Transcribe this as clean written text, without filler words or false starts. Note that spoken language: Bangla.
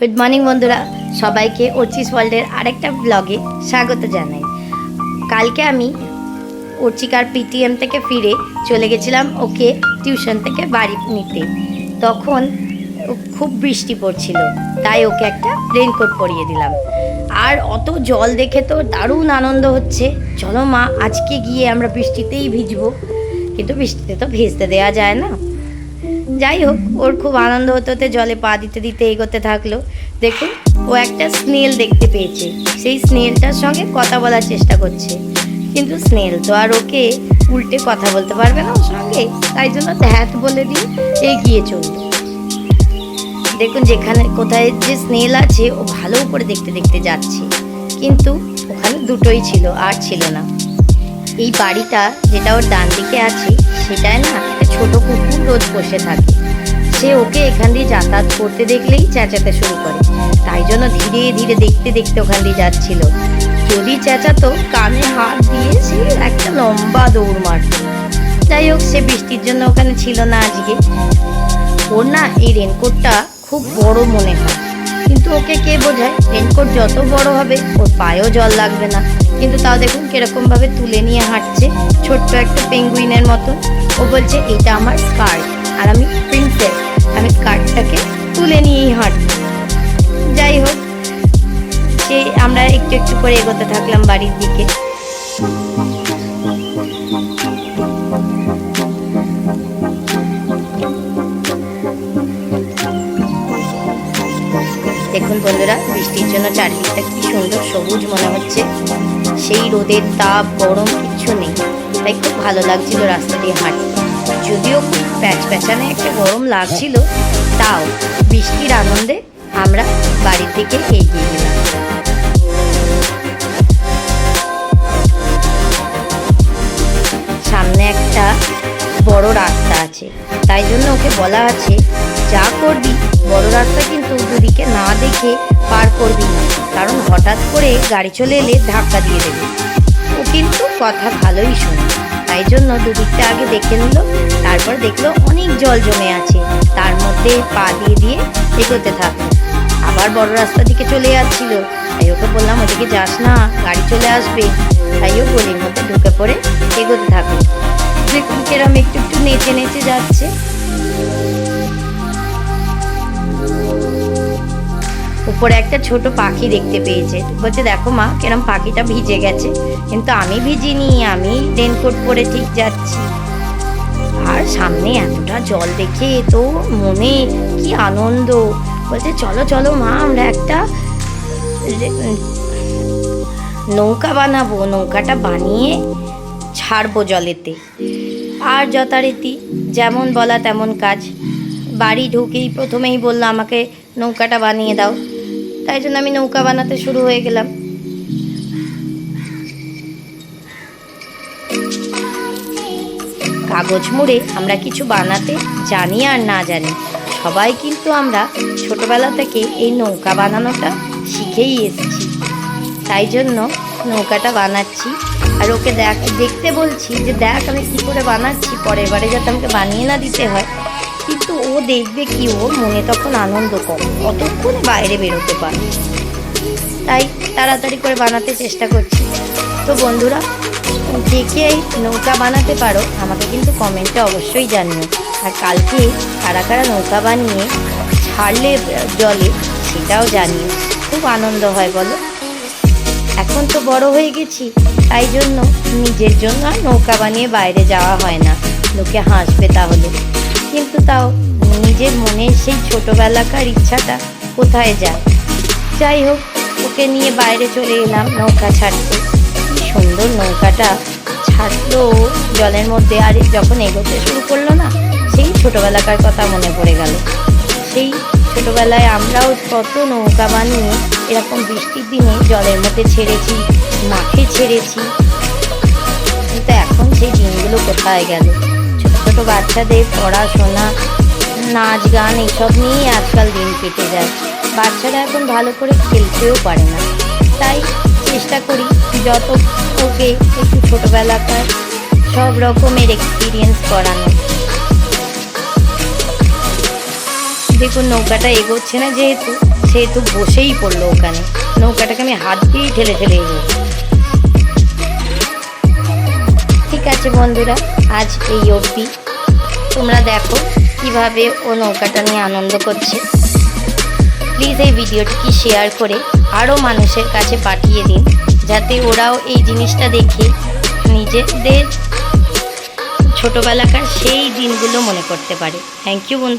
গুড মর্নিং বন্ধুরা, সবাইকে অর্চিস ওয়ার্ল্ডের আরেকটা ব্লগে স্বাগত জানাই। কালকে আমি অর্চিকার পিটিএম থেকে ফিরে চলে গেছিলাম ওকে টিউশন থেকে বাড়ি নিতে। তখন খুব বৃষ্টি পড়ছিল, তাই ওকে একটা রেনকোট পরিয়ে দিলাম। আর অত জল দেখে তো দারুণ আনন্দ হচ্ছে, চলো মা আজকে গিয়ে আমরা বৃষ্টিতেই ভিজবো। কিন্তু বৃষ্টিতে তো ভিজতে দেওয়া যায় না। যাই হোক, ওর খুব আনন্দ হতে হতে জলে পা দিতে দিতে এগোতে থাকলো। দেখুন, ও একটা স্নেল দেখতে পেয়েছে, সেই স্নেলটার সঙ্গে কথা বলার চেষ্টা করছে। কিন্তু স্নেল তো আর ওকে উল্টে কথা বলতে পারবে না ওর সঙ্গে, তাই জন্য ধ্যাত বলে দিয়ে এগিয়ে চলল। দেখুন, যেখানে কোথায় যে স্নেল আছে ও ভালো করে দেখতে দেখতে যাচ্ছে, কিন্তু ওখানে দুটোই ছিল, আর ছিল না। এই বাড়িটা যেটা ওর ডান দিকে আছে সেটায় না একটা ছোট কুকুর রোজ বসে থাকে। সে ওকে এখান দিয়ে যাতায়াত করতে দেখলেই চেঁচাতে শুরু করে, তাই জন্য ধীরে ধীরে দেখতে দেখতে ওখান দিয়ে যাচ্ছিল। যদি চেঁচাতো, কানে হাত দিয়ে সে একটা লম্বা দৌড় মারত। যাই হোক, সে বৃষ্টির জন্য ওখানে ছিল না আজকে। ওর না এই রেনকোটটা খুব বড় মনে হয়, কিন্তু ওকে কে বোঝায় রেনকোট যত বড় হবে ওর পায়েও জল লাগবে না। কিন্তু তাও দেখুন কিরকম ভাবে তুলে নিয়ে হাঁটছে, ছোট্ট একটা পেঙ্গুইনের মতো। ও বলছে এটা আমার স্কার্ট আর আমি প্রিন্সেস, আমি স্কার্টটাকে তুলে নিয়েই হাঁটছি। যাই হোক, সে আমরা একটু একটু করে এগোতে থাকলাম বাড়ির দিকে। দেখুন বন্ধুরা, বৃষ্টির জন্য চারদিকটা কি সুন্দর সবুজ মনে হচ্ছে। সেই রোদের তাপ গরম কিচ্ছু নেই, তাই খুব ভালো লাগছিল রাস্তা দিয়ে হাঁটতে। যদিও খুব প্যাচপ্যাচানে একটা গরম লাগছিল, তাও বৃষ্টির আনন্দে আমরা বাড়ির দিকে এগিয়ে গেলাম। সামনে একটা বড় রাস্তা আছে, তাই জন্য ওকে বলা আছে যা করবি বড় রাস্তা কিন্তু দুদিকে না দেখে পার করবি না, কারণ হঠাৎ করে গাড়ি চলে এলে ধাক্কা দিয়ে দেবে। ও কিন্তু কথা ভালোই শোনে, তাই জন্য দুদিকটা আগে দেখে নিল। তারপর দেখলো অনেক জল জমে আছে, তার মধ্যে পা দিয়ে দিয়ে এগোতে থাকলো। আবার বড় রাস্তা দিকে চলে যাচ্ছিল, তাই ওকে বললাম ওদিকে যাস না, গাড়ি চলে আসবে। তাই ও গলির মধ্যে ঢুকে পড়ে এগোতে থাকলো। দেখুন কেরম একটু একটু নেচে নেচে যাচ্ছে। উপরে একটা ছোট পাখি দেখতে পেয়েছে, বলছে দেখো মা কেরম পাখিটা ভিজে গেছে, কিন্তু আমি ভিজিনি, আমি রেনকোট পরে ঠিক যাচ্ছি। আর সামনে এতটা জল দেখে তো মনে কি আনন্দ। বলছে চলো চলো মা, আমরা একটা নৌকা বানাবো, নৌকাটা বানিয়ে ছাড়বো জলেতে। আর যথারীতি যেমন বলা তেমন কাজ। বাড়ি ঢুকেই প্রথমেই বললো আমাকে নৌকাটা বানিয়ে দাও, তাই জন্য আমি নৌকা বানাতে শুরু হয়ে গেলাম। কাগজ মুড়ে আমরা কিছু বানাতে জানি আর না জানি, সবাই কিন্তু আমরা ছোটবেলা থেকে এই নৌকা বানানোটা শিখেই এসেছি। তাই জন্য নৌকাটা বানাচ্ছি, আর ওকে দেখতে বলছি যে দেখ আমি কী করে বানাচ্ছি, পরের বারে যাতে আমাকে বানিয়ে না দিতে হয়। কিন্তু ও দেখবে কি, ওর মনে তখন আনন্দ কম, কতক্ষণে বাইরে বেরোতে পারে, তাই তাড়াতাড়ি করে বানাতে চেষ্টা করছি। তো বন্ধুরা, কে কে নৌকা বানাতে পারো আমাকে কিন্তু কমেন্টে অবশ্যই জানিও। আর কালকে কারা কারা নৌকা বানিয়ে ছাড়লে জলে সেটাও জানিও, খুব আনন্দ হয় বলো। এখন তো বড় হয়ে গেছি, তাই জন্য নিজের জন্য আর নৌকা বানিয়ে বাইরে যাওয়া হয় না, লোকে হাসবে তাহলে। কিন্তু তাও নিজের মনে সেই ছোটোবেলাকার ইচ্ছাটা কোথায় যায়। যাই হোক, ওকে নিয়ে বাইরে চলে এলাম নৌকা ছাড়তে। কি সুন্দর নৌকাটা ছাড়লো জলের মধ্যে, আর যখন এগোতে শুরু করলো না, সেই ছোটোবেলাকার কথা মনে পড়ে গেল। সেই ছোটোবেলায় আমরাও কত নৌকা বানিয়ে এরকম বৃষ্টির দিনে জলের মধ্যে ছেড়েছি, মাঠে ছেড়েছি। কিন্তু এখন সেই দিনগুলো কোথায় গেল? ছোটো ছোটো বাচ্চাদের পড়াশোনা, নাচ গান এইসব নিয়েই আজকাল দিন কেটে যায়। বাচ্চারা এখন ভালো করে খেলতেও পারে না, তাই চেষ্টা করি যত ওকে একটু ছোটোবেলাকার সব রকমের এক্সপিরিয়েন্স করানো। দেখুন নৌকাটা এগোচ্ছে না সেহেতু বসেই পড়লো ওখানে। নৌকাটাকে আমি হাত দিয়েই ঠেলে ঠেলে এগোচ্ছি। ঠিক আছে বন্ধুরা, আজ এই অবধি। তোমরা দেখো কিভাবে ও নৌকাটা নিয়ে আনন্দ করছে। প্লিজ এই ভিডিওটিকে শেয়ার করে আরও মানুষের কাছে পাঠিয়ে দিন, যাতে ওরাও এই জিনিসটা দেখে নিজেদের ছোটোবেলাকার সেই দিনগুলো মনে করতে পারে। থ্যাংক ইউ বন্ধু।